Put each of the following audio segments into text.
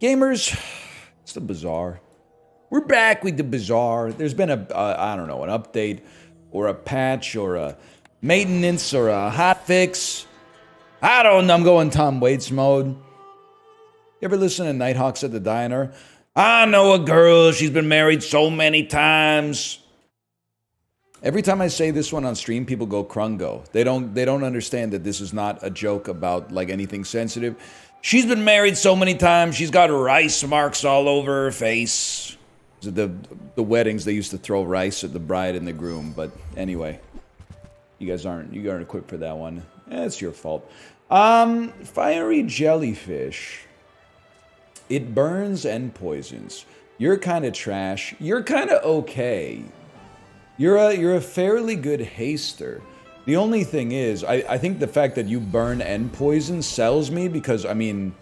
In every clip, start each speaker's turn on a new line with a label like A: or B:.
A: Gamers, it's the Bazaar. We're back with the Bazaar. There's been I don't know, an update or a patch or a maintenance or a hot fix. I don't know. I'm going Tom Waits mode. You ever listen to Nighthawks at the Diner? I know a girl. She's been married so many times. Every time I say this one on stream, people go Krungo. They don't understand that this is not a joke about like anything sensitive. She's been married so many times. She's got rice marks all over her face. The weddings, they used to throw rice at the bride and the groom. But anyway, you guys aren't equipped for that one. It's your fault. Fiery jellyfish. It burns and poisons. You're kind of trash. You're kind of okay. You're a fairly good haster. The only thing is, I think the fact that you burn and poison sells me because, I mean,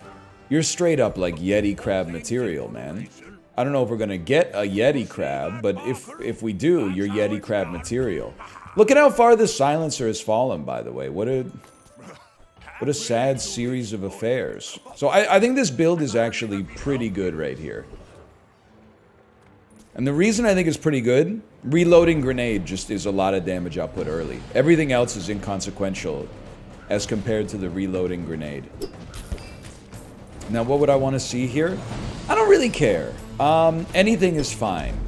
A: you're straight up like Yeti crab material, man. I don't know if we're gonna get a Yeti crab, but if we do, you're Yeti crab material. Look at how far the silencer has fallen, by the way. What a sad series of affairs. So I think this build is actually pretty good right here. And the reason I think it's pretty good, reloading grenade just is a lot of damage output early. Everything else is inconsequential as compared to the reloading grenade. Now, what would I want to see here? I don't really care. Anything is fine.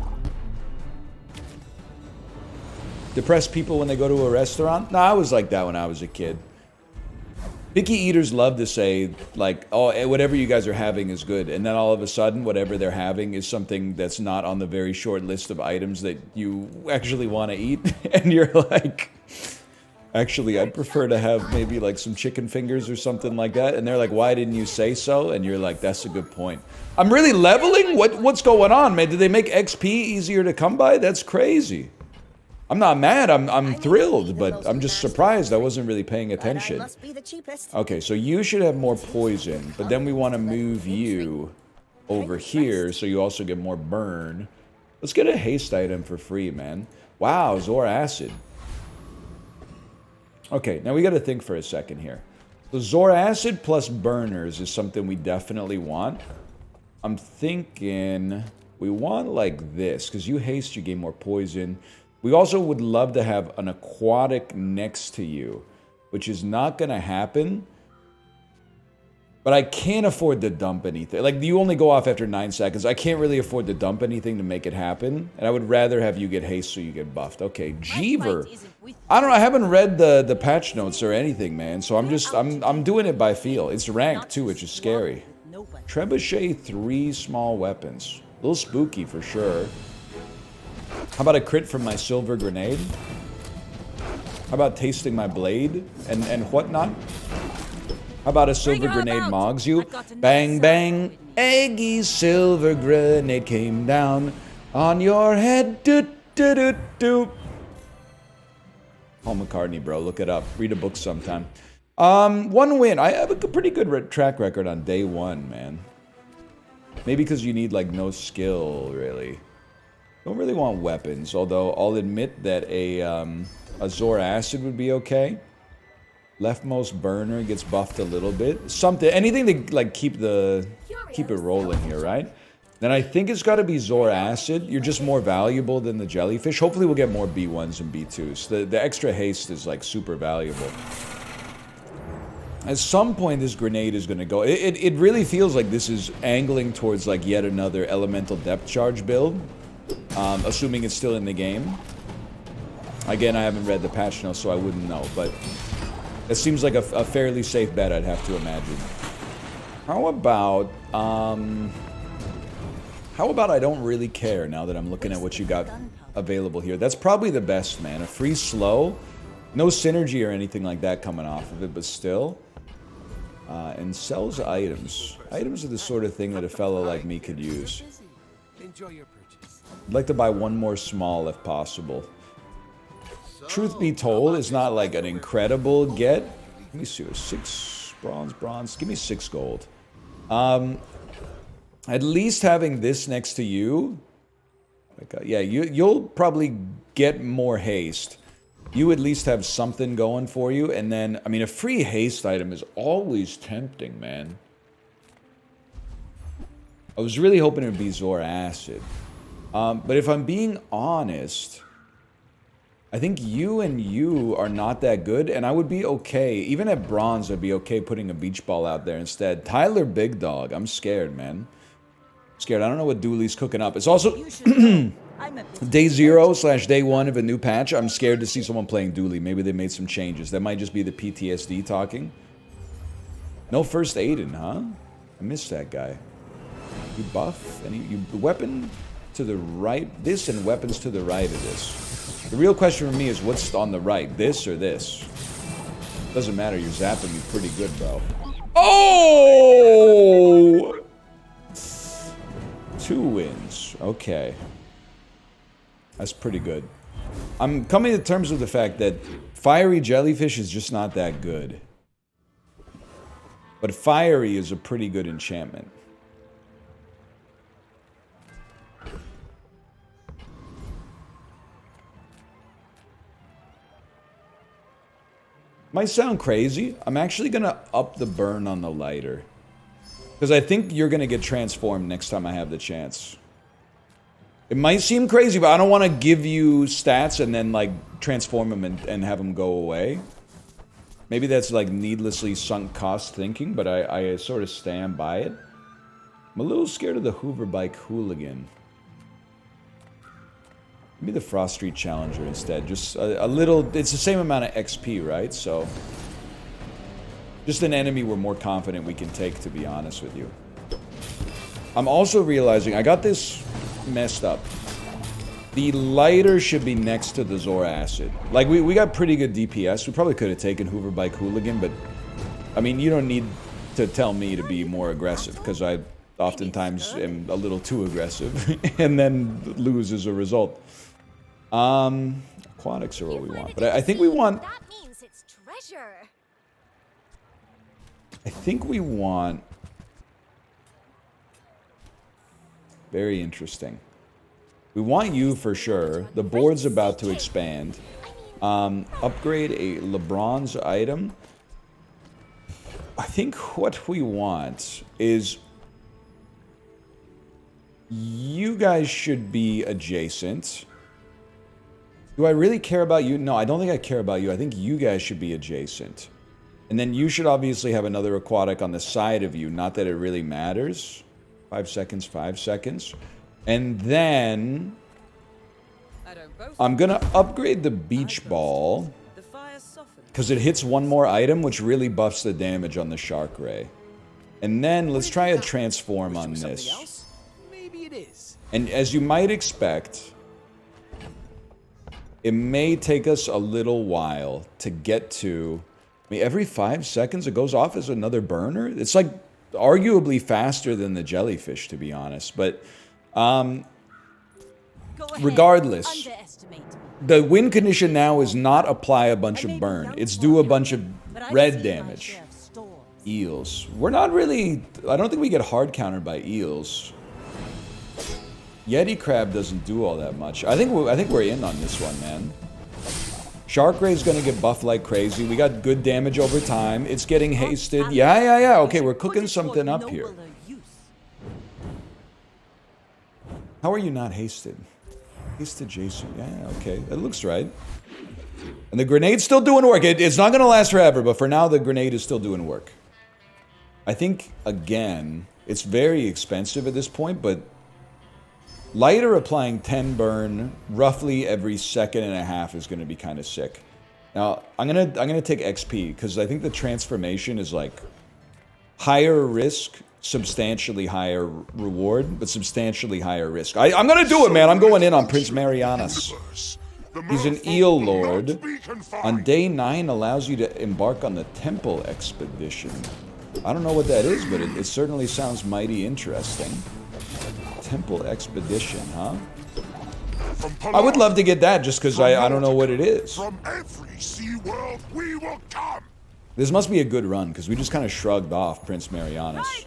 A: Depressed people when they go to a restaurant? Nah, I was like that when I was a kid. Picky eaters love to say, like, oh, whatever you guys are having is good. And then all of a sudden, whatever they're having is something that's not on the very short list of items that you actually want to eat. And you're like, actually, I'd prefer to have maybe like some chicken fingers or something like that. And they're like, why didn't you say so? And you're like, that's a good point. I'm really leveling? What's going on, man? Did they make XP easier to come by? That's crazy. I'm not mad, I'm thrilled, but I'm just surprised I wasn't really paying attention. Okay, so you should have more poison, but then we want to move you over here so you also get more burn. Let's get a haste item for free, man. Wow, Zor Acid. Okay, now we got to think for a second here. So Zor Acid plus burners is something we definitely want. I'm thinking we want like this, because you haste, you gain more poison. We also would love to have an aquatic next to you, which is not going to happen. But I can't afford to dump anything. Like, you only go off after 9 seconds. I can't really afford to dump anything to make it happen. And I would rather have you get haste so you get buffed. Okay, Jeever. I don't know. I haven't read the patch notes or anything, man. So I'm doing it by feel. It's ranked, too, which is scary. Trebuchet 3 small weapons. A little spooky for sure. How about a crit from my silver grenade? How about tasting my blade and whatnot? How about a silver grenade mogs you? Bang, bang, eggy silver grenade came down on your head. Do, do, do, do. Paul McCartney, bro. Look it up. Read a book sometime. One win. I have a pretty good track record on day one, man. Maybe because you need, like, no skill, really. Don't really want weapons, although I'll admit that a Zor Acid would be okay. Leftmost burner gets buffed a little bit. Something, anything to like keep it rolling here, right? Then I think it's got to be Zor Acid. You're just more valuable than the jellyfish. Hopefully we'll get more B1s and B2s. The extra haste is like super valuable. At some point, this grenade is going to go. It really feels like this is angling towards like yet another elemental depth charge build. Assuming it's still in the game. Again, I haven't read the patch notes, so I wouldn't know, but it seems like a fairly safe bet, I'd have to imagine. How about I don't really care now that I'm looking at what you got available here. That's probably the best, man. A free slow. No synergy or anything like that coming off of it, but still. And sells items. Items are the sort of thing that a fellow like me could use.
B: Enjoy your purchase.
A: I'd like to buy one more small if possible. Truth be told, it's not like an incredible get. Let me see, 6 bronze. Give me 6 gold. At least having this next to you. Yeah, you'll probably get more haste. You at least have something going for you. And then, I mean, a free haste item is always tempting, man. I was really hoping it would be Zor Acid. But if I'm being honest, I think you and you are not that good, and I would be okay. Even at bronze, I'd be okay putting a beach ball out there instead. Tyler Big Dog, I'm scared, man. Scared. I don't know what Dooley's cooking up. It's also day 0/day 1 of a new patch. I'm scared to see someone playing Dooley. Maybe they made some changes. That might just be the PTSD talking. No first Aiden, huh? I missed that guy. You buff? You weapon to the right? This and weapons to the right of this. The real question for me is what's on the right? This or this? Doesn't matter. You're zapping me pretty good, bro. Oh! 2 wins. Okay. That's pretty good. I'm coming to terms with the fact that Fiery Jellyfish is just not that good. But Fiery is a pretty good enchantment. Might sound crazy. I'm actually going to up the burn on the lighter. Because I think you're going to get transformed next time I have the chance. It might seem crazy, but I don't want to give you stats and then, like, transform them and have them go away. Maybe that's, like, needlessly sunk cost thinking, but I sort of stand by it. I'm a little scared of the Hoover Bike Hooligan. Give me the Frost Street Challenger instead. Just a little... It's the same amount of XP, right? So... Just an enemy we're more confident we can take, to be honest with you. I'm also realizing... I got this messed up. The lighter should be next to the Zor Acid. Like, we got pretty good DPS. We probably could have taken Hoover Bike Hooligan, but... I mean, you don't need to tell me to be more aggressive, because I oftentimes am a little too aggressive, and then lose as a result. Aquatics are what we want, but I think we want...
B: That means it's treasure.
A: I think we want... Very interesting. We want you for sure. The board's about to expand. Upgrade a LeBron's item. I think what we want is... You guys should be adjacent. Do I really care about you? No, I don't think I care about you. I think you guys should be adjacent. And then you should obviously have another aquatic on the side of you. Not that it really matters. 5 seconds, 5 seconds. And then... I'm going to upgrade the beach ball. Because it hits one more item, which really buffs the damage on the shark ray. And then let's try a transform on this. And as you might expect... It may take us a little while to get to... I mean, every 5 seconds it goes off as another burner? It's like arguably faster than the jellyfish, to be honest. But regardless, the win condition now is not apply a bunch of burn. It's do a bunch of red damage. Eels. We're not really... I don't think we get hard countered by eels. Yeti Crab doesn't do all that much. I think we're in on this one, man. Shark Ray's gonna get buffed like crazy. We got good damage over time. It's getting hasted. Yeah. Okay, we're cooking something up here. How are you not hasted? Hasted Jason. Yeah, okay. That looks right. And the grenade's still doing work. It's not gonna last forever, but for now the grenade is still doing work. I think, again, it's very expensive at this point, but... Lighter applying 10 burn roughly every second and a half is going to be kind of sick. Now, I'm gonna take XP because I think the transformation is like higher risk, substantially higher reward, but substantially higher risk. I'm gonna do it, man. I'm going in on Prince Marianus. He's an eel lord. On day 9 allows you to embark on the temple expedition. I don't know what that is, but it certainly sounds mighty interesting. Temple expedition, huh? I would love to get that just because I don't know what it is.
C: From every sea world we will come.
A: This must be a good run because we just kind of shrugged off Prince Marianus.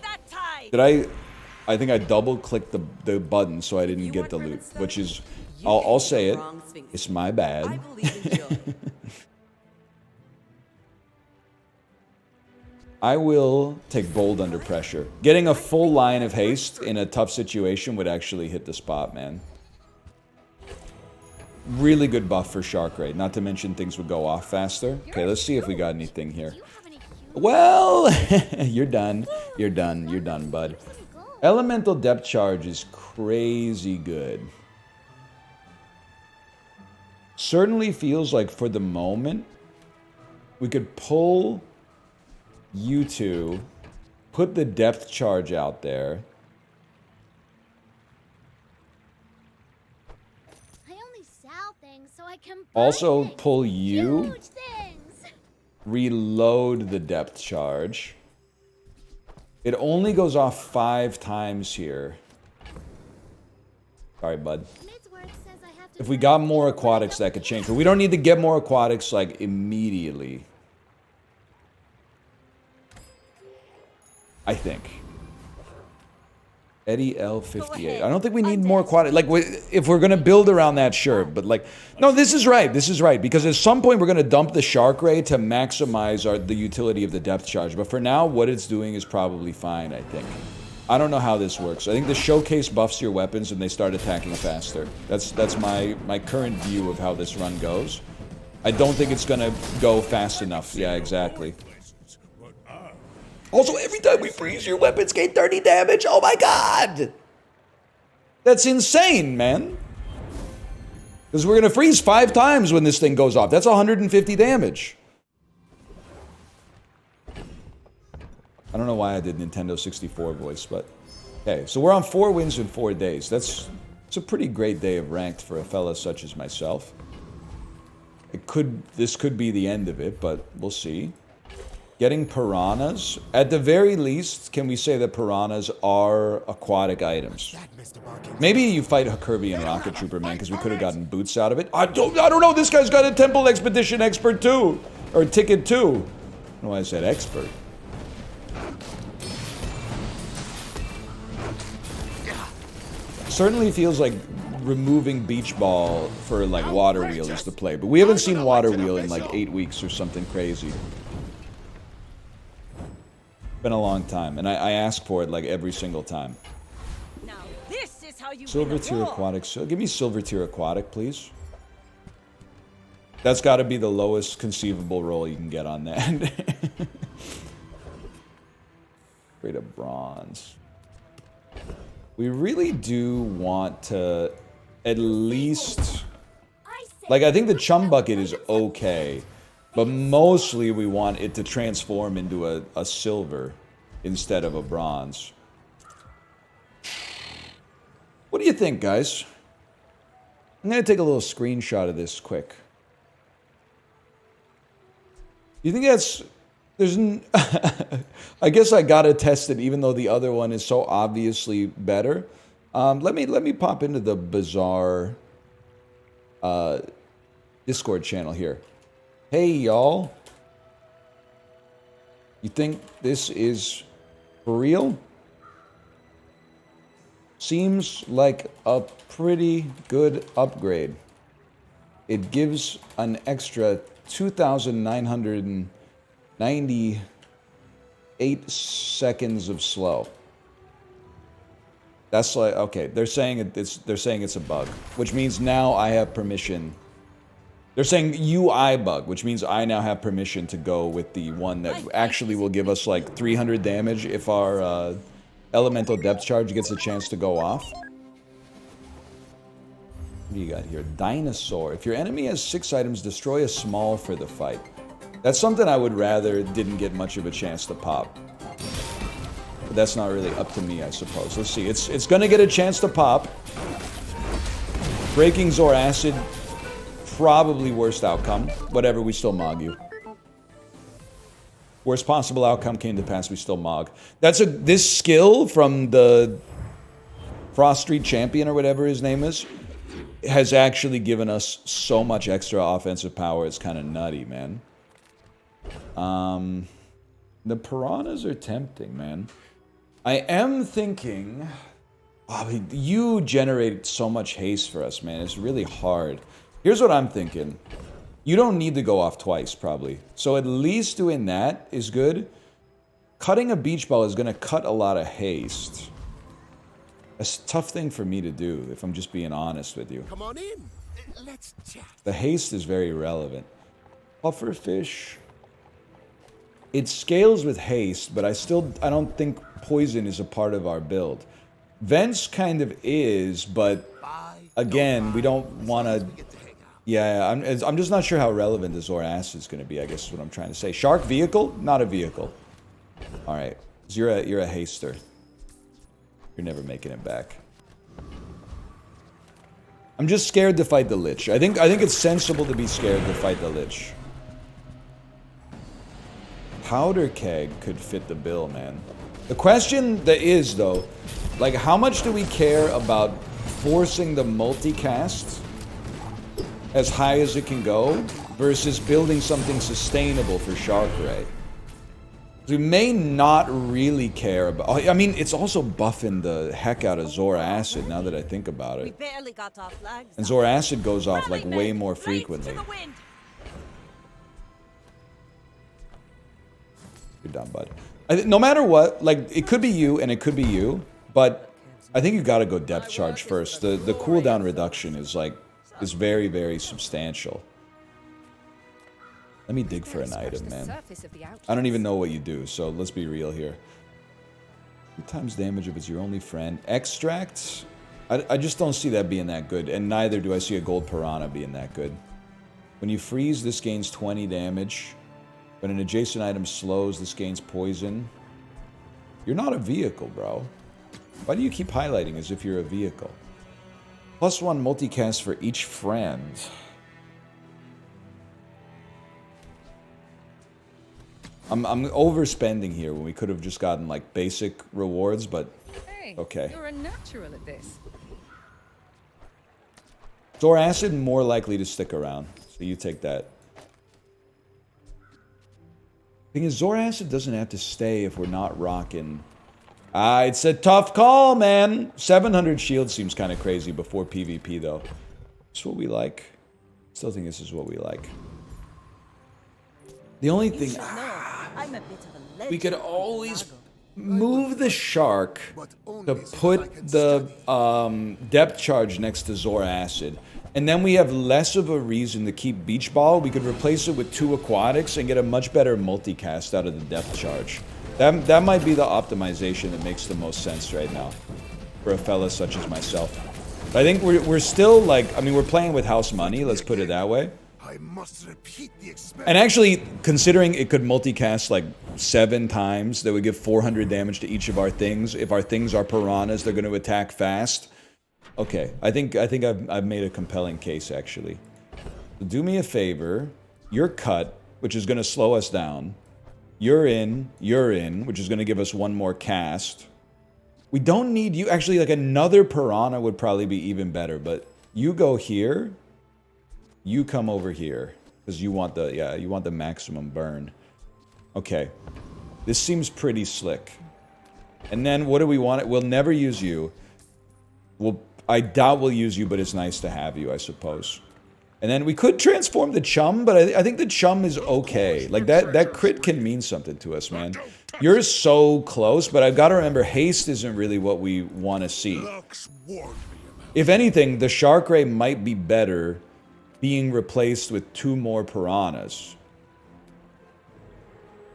A: Did I think I double clicked the button so I didn't get the loot, which is, I'll say it, it's my bad. I will take bold under pressure. Getting a full line of haste in a tough situation would actually hit the spot, man. Really good buff for Shark Raid, not to mention things would go off faster. Okay, let's see if we got anything here. Well, you're done. You're done. You're done, bud. Elemental Depth Charge is crazy good. Certainly feels like for the moment, we could pull you two, put the Depth Charge out there.
B: I only sell things so I can
A: Also
B: buy things.
A: pull you,
B: Huge things.
A: reload the Depth Charge. It only goes off 5 times here. Sorry, bud.
B: Midsworth says I have to
A: If we got more aquatics, that could change. But we don't need to get more aquatics, like, immediately. I think. Eddie L58. I don't think we need more aquatic. Like, if we're going to build around that, sure. But, like, no, this is right. This is right. Because at some point, we're going to dump the Shark Ray to maximize the utility of the Depth Charge. But for now, what it's doing is probably fine, I think. I don't know how this works. I think the Showcase buffs your weapons and they start attacking faster. That's my current view of how this run goes. I don't think it's going to go fast enough. Yeah, exactly. Also, every time we freeze, your weapons gain 30 damage. Oh my god! That's insane, man. Because we're going to freeze 5 times when this thing goes off. That's 150 damage. I don't know why I did Nintendo 64 voice, but... Okay, so we're on 4 wins in 4 days. It's a pretty great day of ranked for a fella such as myself. This could be the end of it, but we'll see. Getting piranhas. At the very least, can we say that piranhas are aquatic items? Maybe you fight Kirby and Rocket Trooper, man, because we could have gotten boots out of it. I don't know. This guy's got a Temple Expedition expert too, or ticket too. I don't know why I said expert. Certainly feels like removing Beach Ball for like Water Wheel is the play, but we haven't seen Water Wheel in like 8 weeks or something crazy. Been a long time, and I ask for it like every single time.
D: Now this is how you
A: Silver tier aquatic. So give me silver tier aquatic, please. That's got to be the lowest conceivable roll you can get on that. Grade of bronze. We really do want to at least... Like, I think the Chum Bucket is okay. But mostly we want it to transform into a silver instead of a bronze. What do you think, guys? I'm going to take a little screenshot of this quick. You think that's... I guess I gotta test it even though the other one is so obviously better. Let me pop into the Bazaar Discord channel here. Hey, y'all. You think this is for real? Seems like a pretty good upgrade. It gives an extra 2,998 seconds of slow. That's like, okay, they're saying it's a bug, which means now I have permission. They're saying UI bug, which means I now have permission to go with the one that actually will give us like 300 damage if our elemental depth charge gets a chance to go off. What do you got here? Dinosaur. If your enemy has 6 items, destroy a small for the fight. That's something I would rather didn't get much of a chance to pop. But that's not really up to me, I suppose. Let's see. It's going to get a chance to pop. Breaking Zor Acid. Probably worst outcome. Whatever, we still mog you. Worst possible outcome came to pass, we still mog. This skill from the Frost Street Champion or whatever his name is has actually given us so much extra offensive power, it's kind of nutty, man. The piranhas are tempting, man. I am thinking... Oh, you generate so much haste for us, man. It's really hard. Here's what I'm thinking. You don't need to go off twice, probably. So at least doing that is good. cutting a beach ball is going to cut a lot of haste. That's a tough thing for me to do, if I'm just being honest with you.
C: Come on in. Let's chat.
A: The haste is very relevant. Pufferfish. It scales with haste, but I don't think poison is a part of our build. Vents kind of is, but again, we don't want to... Yeah, I'm just not sure how relevant the Zora Acid is going to be, I guess is what I'm trying to say. Shark vehicle? Not a vehicle. Alright. You're a haster. You're never making it back. I'm just scared to fight the Lich. I think it's sensible to be scared to fight the Lich. Powder keg could fit the bill, man. The question that is, though, like, how much do we care about forcing the multicast as high as it can go versus building something sustainable for Shark Ray? We may not really care about... I mean, it's also buffing the heck out of Zora Acid, now that I think about
D: We
A: it.
D: barely got off flags.
A: And Zora Acid goes off, like, way more frequently. You're done, bud. No matter what, like, it could be you and it could be you, but I think you gotta go depth charge first. The cooldown reduction is, like, is very, very substantial. Let me dig for an item, man. I don't even know what you do, so let's be real here. 2 times damage if it's your only friend. Extracts? I just don't see that being that good, and neither do I see a gold piranha being that good. When you freeze, this gains 20 damage. When an adjacent item slows, this gains poison. You're not a vehicle, bro. Why do you keep highlighting as if you're a vehicle? +1 multicast for each friend. I'm overspending here when we could have just gotten, like, basic rewards, but okay.
E: You're a natural at this.
A: Zora Acid more likely to stick around, so you take that. Thing is, Zora Acid doesn't have to stay if we're not rocking. It's a tough call, man. 700 shield seems kind of crazy before PvP, though. It's what we like. Still think this is what we like. The only thing...
D: I'm a bit of a legend.
A: We could always move the shark to put the depth charge next to Zora Acid. And then we have less of a reason to keep Beach Ball. We could replace it with 2 aquatics and get a much better multicast out of the depth charge. That might be the optimization that makes the most sense right now for a fella such as myself. But I think we're still, like, I mean, we're playing with house money, let's put it that way.
C: I must repeat the experiment.
A: And actually, considering it could multicast like 7 times, that would give 400 damage to each of our things. If our things are piranhas, they're going to attack fast. Okay, I think I've made a compelling case, actually. So do me a favor. You're cut, which is going to slow us down. You're in, which is going to give us 1 more cast. We don't need you. Actually, like, another piranha would probably be even better, but you go here. You come over here, because you want the, yeah, you want the maximum burn. Okay. This seems pretty slick. And then, what do we want? We'll never use you. I doubt we'll use you, but it's nice to have you, I suppose. And then we could transform the chum, but I think the chum is okay. Like, that crit can mean something to us, man. You're so close, but I've got to remember, haste isn't really what we want to see. If anything, the Shark Ray might be better being replaced with 2 more piranhas.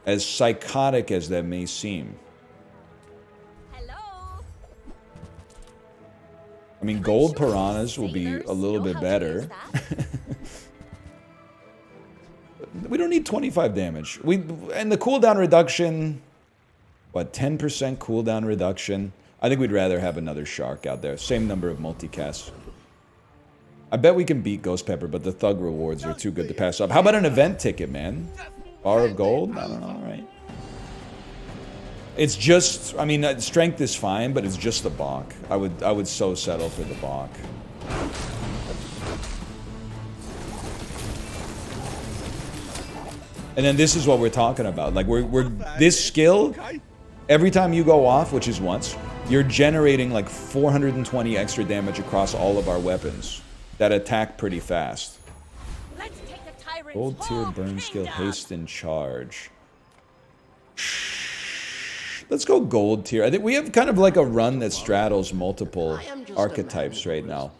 A: As psychotic as that may seem.
D: Hello.
A: I mean, gold piranhas will be a little bit better. We don't need 25 damage. And the cooldown reduction, what, 10% cooldown reduction? I think we'd rather have another shark out there. Same number of multicasts. I bet we can beat Ghost Pepper, but the thug rewards are too good to pass up. How about an event ticket, man? Bar of gold? I don't know, right? It's just, I mean, strength is fine, but it's just the bonk. I would so settle for the bonk. And then this is what we're talking about. Like, we're this skill, every time you go off, which is once, you're generating like 420 extra damage across all of our weapons that attack pretty fast.
D: Let's take the
A: Gold tier burn skill, haste and charge. Let's go gold tier. I think we have kind of like a run that straddles multiple archetypes right now.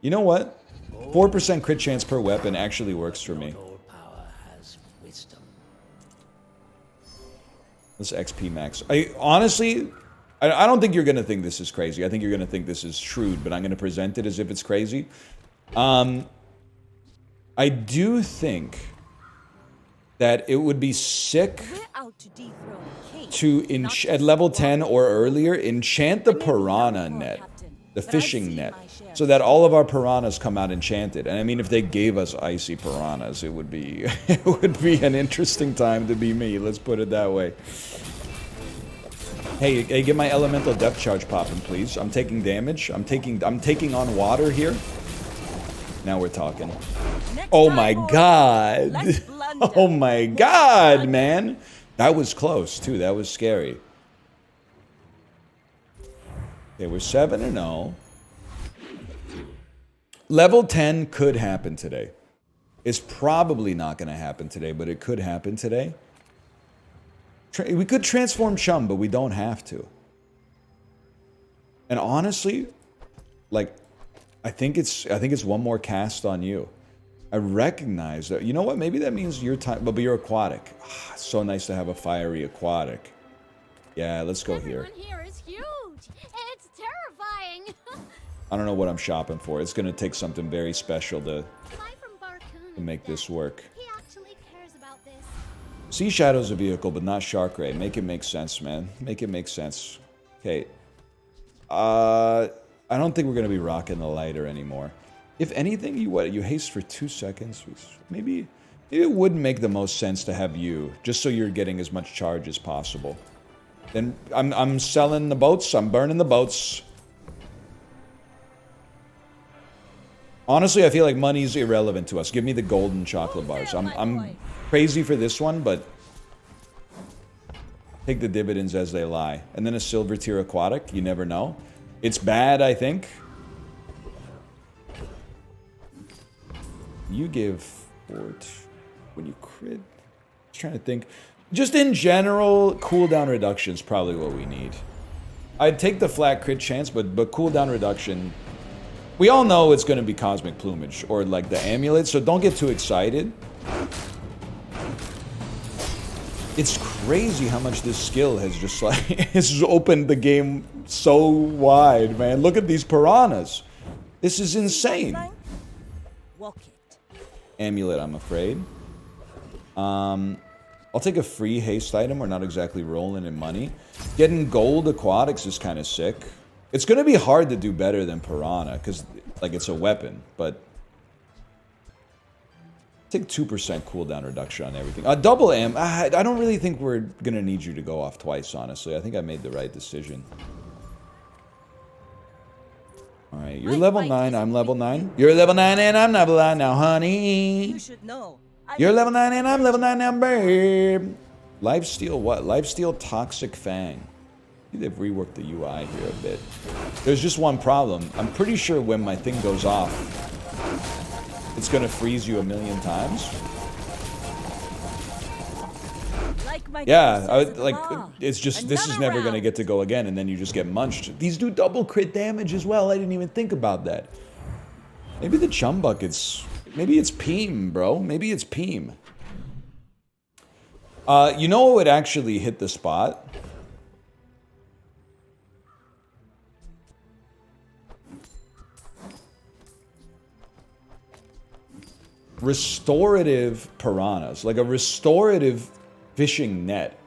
A: You know what? 4% crit chance per weapon actually works for me. Let's XP max. Honestly, I don't think you're going to think this is crazy. I think you're going to think this is shrewd, but I'm going to present it as if it's crazy. I do think that it would be sick to, at level 10 or earlier, enchant the piranha net, the fishing net, so that all of our piranhas come out enchanted. And I mean, if they gave us icy piranhas, it would be it would be an interesting time to be me. Let's put it that way. Hey, get my elemental depth charge popping, please. I'm taking damage. I'm taking on water here. Now we're talking. Oh my god. Oh my god, man. That was close too. That was scary. Okay, we're 7-0. Level 10 could happen today. It's probably not going to happen today, but it could happen today. We could transform Chum, but we don't have to. And honestly, like, I think it's one more cast on you. I recognize that. You know what? Maybe that means your time, but you're aquatic. Ah, it's so nice to have a fiery aquatic. Yeah, let's go here.
B: Everyone here is huge. It's terrifying.
A: I don't know what I'm shopping for. It's gonna take something very special to make this work.
B: He actually cares about this.
A: Sea Shadow's a vehicle, but not Shark Ray. Make it make sense, man. Make it make sense. Okay. I don't think we're gonna be rocking the lighter anymore. If anything, you haste for 2 seconds. Maybe it would make the most sense to have you, just so you're getting as much charge as possible. Then I'm selling the boats. I'm burning the boats. Honestly, I feel like money's irrelevant to us. Give me the golden chocolate bars. I'm crazy for this one, but take the dividends as they lie. And then a silver tier aquatic. You never know. It's bad, I think. You give fort when you crit. Just trying to think. Just in general, cooldown reduction is probably what we need. I'd take the flat crit chance, but cooldown reduction. We all know it's going to be Cosmic Plumage or like the amulet, so don't get too excited. It's crazy how much this skill has just like has opened the game so wide, man. Look at these piranhas. This is insane.
D: Walk it.
A: Amulet, I'm afraid. I'll take a free haste item. We're not exactly rolling in money. Getting gold aquatics is kind of sick. It's going to be hard to do better than Piranha, because, like, it's a weapon, but... Take 2% cooldown reduction on everything. Double am... I don't really think we're going to need you to go off twice, honestly. I think I made the right decision. Alright, you're level 9, I'm level 9. You're level 9 and I'm level 9 now, honey.
D: You should know.
A: You're level 9 and I'm level 9 now, babe. Lifesteal what? Lifesteal Toxic Fang. They've reworked the UI here a bit. There's just one problem. I'm pretty sure when my thing goes off, it's gonna freeze you 1,000,000 times. Yeah, it's just, this is never gonna get to go again, and then you just get munched. These do double crit damage as well. I didn't even think about that. Maybe the chum buckets, maybe it's Peem, bro. Maybe it's Peem. You know what would actually hit the spot? Restorative piranhas. Like a restorative fishing net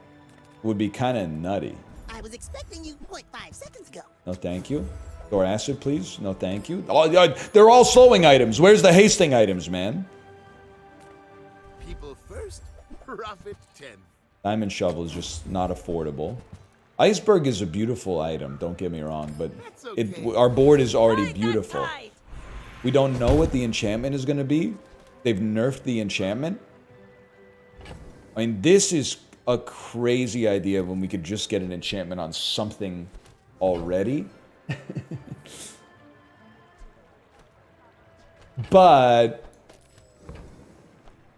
A: would be kind of nutty.
E: I was expecting you 0.5 seconds ago.
A: No, thank you. Door acid, please. No, thank you. Oh, they're all slowing items. Where's the hasting items, man?
C: People first, profit 10.
A: Diamond shovel is just not affordable. Iceberg is a beautiful item, don't get me wrong, but
C: okay.
A: Our board is already beautiful. We don't know what the enchantment is going to be. They've nerfed the enchantment. I mean, this is a crazy idea when we could just get an enchantment on something already. But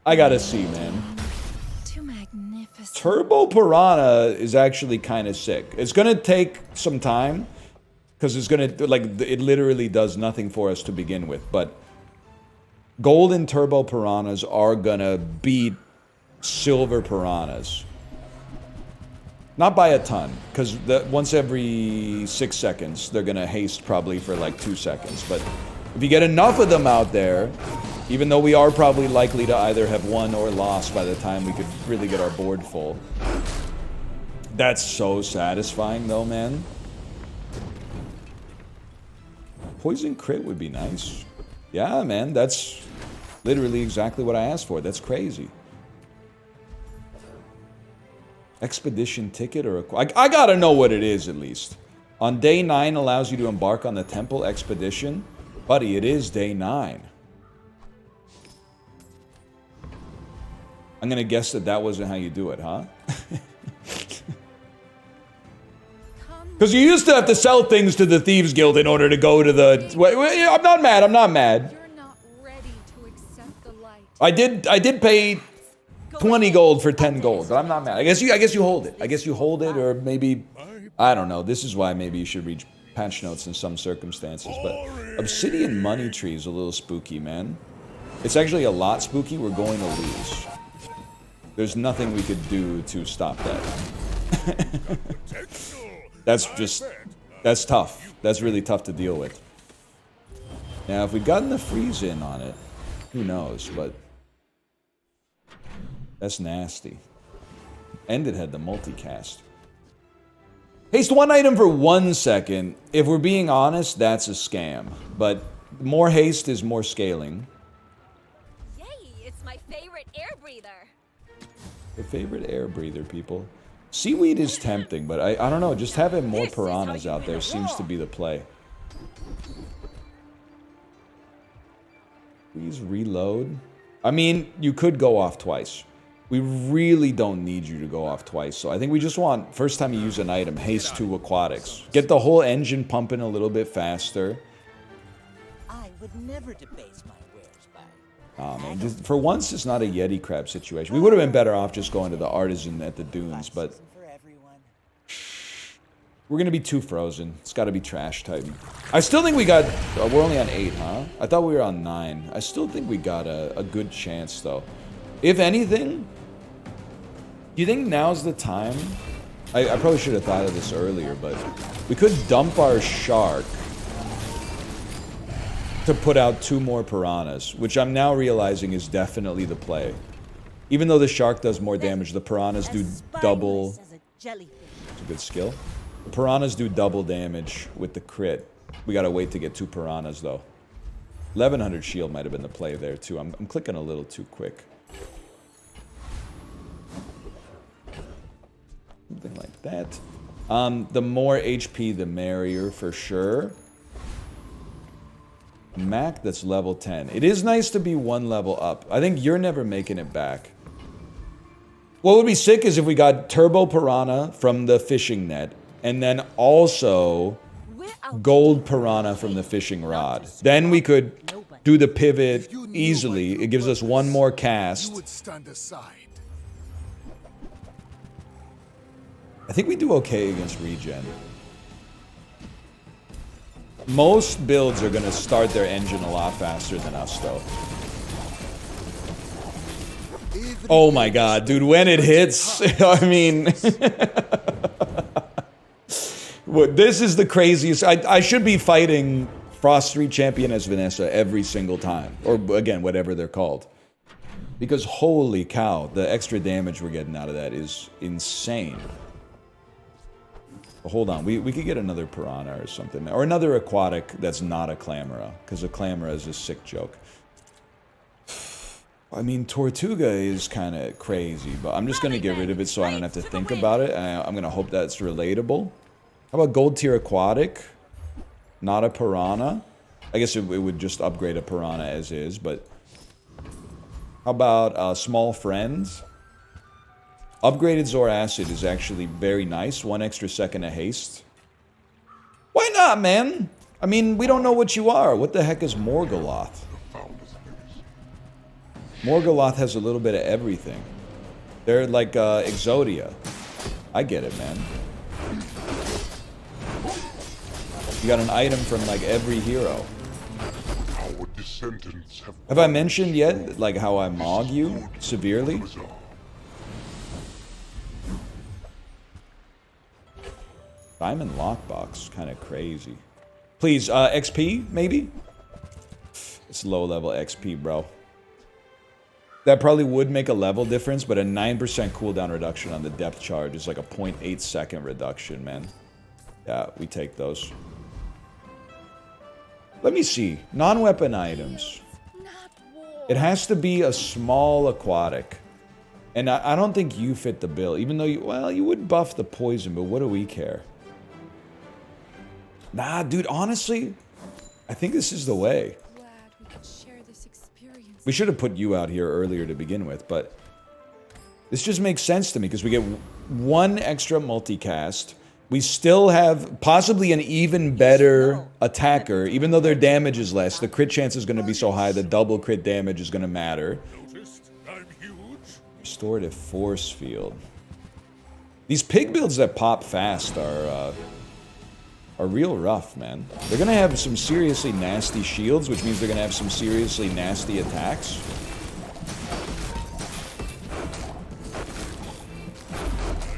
A: I gotta see, man.
B: Too magnificent.
A: Turbo Piranha is actually kind of sick. It's gonna take some time because it's gonna like it literally does nothing for us to begin with. But golden Turbo Piranhas are gonna beat silver piranhas. Not by a ton, because once every 6 seconds, they're gonna haste probably for like 2 seconds. But if you get enough of them out there, even though we are probably likely to either have won or lost by the time we could really get our board full. That's so satisfying though, man. Poison crit would be nice. Yeah, man, that's literally exactly what I asked for. That's crazy. Expedition ticket or I gotta know what it is at least. On day 9 allows you to embark on the temple expedition. Buddy, it is day 9. I'm gonna guess that wasn't how you do it, huh? Because you used to have to sell things to the Thieves Guild in order to go to the... I'm not mad, I'm not mad.
B: You're not ready to accept the light.
A: I did pay 20 gold for 10 gold, but I'm not mad. I guess you hold it. I guess you hold it, or maybe... I don't know. This is why maybe you should reach patch notes in some circumstances, but... Obsidian Money Tree is a little spooky, man. It's actually a lot spooky. We're going to lose. There's nothing we could do to stop that. That's tough. That's really tough to deal with. Now, if we'd gotten the freeze in on it, who knows, but... That's nasty. And it had the multicast. Haste 1 item for 1 second. If we're being honest, that's a scam. But more haste is more scaling.
D: Yay, it's my favorite air breather.
A: Your favorite air breather, people. Seaweed is tempting, but I don't know. Just having more piranhas out there seems to be the play. Please reload. I mean, you could go off twice. We really don't need you to go off twice. So I think we just want, first time you use an item, haste 2 aquatics. Get the whole engine pumping a little bit faster.
E: I would never debase my wares by...
A: Oh man, just, for once it's not a Yeti crab situation. We would have been better off just going to the artisan at the dunes, but... We're gonna be too frozen. It's gotta be trash Titan. I still think we got... we're only on 8, huh? I thought we were on 9. I still think we got a good chance, though. If anything... Do you think now's the time? I probably should have thought of this earlier, but... We could dump our shark... to put out 2 more piranhas, which I'm now realizing is definitely the play. Even though the shark does more damage, the piranhas do double... It's a good skill. The piranhas do double damage with the crit. We gotta wait to get 2 piranhas, though. 1100 shield might have been the play there, too. I'm clicking a little too quick. Something like that. The more HP, the merrier, for sure. Mac, that's level 10. It is nice to be 1 level up. I think you're never making it back. What would be sick is if we got Turbo Piranha from the fishing net, and then also Gold Piranha from the fishing rod. Then we could do the pivot easily. It gives us 1 more cast. I think we do okay against regen. Most builds are going to start their engine a lot faster than us, though. Oh my god, dude, when it hits, I mean... This is the craziest... I should be fighting Frost 3 Champion as Vanessa every single time. Or, again, whatever they're called. Because, holy cow, the extra damage we're getting out of that is insane. But hold on, we could get another piranha or something. Or another aquatic that's not a clamora. Because a clamora is a sick joke. I mean, Tortuga is kind of crazy, but I'm just going to get rid of it so I don't have to think about it. I'm going to hope that's relatable. How about Gold Tier Aquatic? Not a piranha? I guess it would just upgrade a piranha as is, but... How about Small Friends? Upgraded Zor Acid is actually very nice. 1 extra second of haste. Why not, man? I mean, we don't know what you are. What the heck is Morgoloth? Morgoloth has a little bit of everything. They're like Exodia. I get it, man. You got an item from like every hero.
F: Our descendants
A: Have I mentioned yet, like, how I mog you severely? Diamond lockbox, kind of crazy. Please, XP, maybe? It's low-level XP, bro. That probably would make a level difference, but a 9% cooldown reduction on the depth charge is like a 0.8 second reduction, man. Yeah, we take those. Let me see. Non-weapon items.
B: Not war.
A: It has to be a small aquatic. And I don't think you fit the bill, even though you, well, you would buff the poison, but what do we care? Nah, dude, honestly, I think this is the way.
B: Glad we could share this experience.
A: We should have put you out here earlier to begin with, but this just makes sense to me because we get one extra multicast. We still have possibly an even better attacker, even though their damage is less. The crit chance is going to be so high, the double crit damage is going to matter. Restorative force field. These pig builds that pop fast are real rough, man. They're going to have some seriously nasty shields, which means they're going to have some seriously nasty attacks.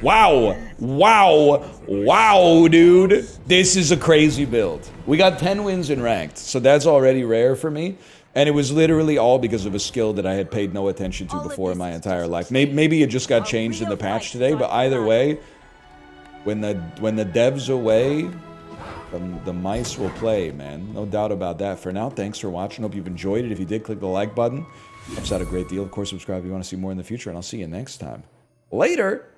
A: Wow. Wow. Wow, dude. This is a crazy build. We got 10 wins in ranked, so that's already rare for me. And it was literally all because of a skill that I had paid no attention to before in my entire life. Maybe it just got changed in the patch today, but either way, when the dev's away, the mice will play, man. No doubt about that. For now, thanks for watching. Hope you've enjoyed it. If you did, click the like button. Helps out a great deal. Of course, subscribe if you want to see more in the future, and I'll see you next time. Later!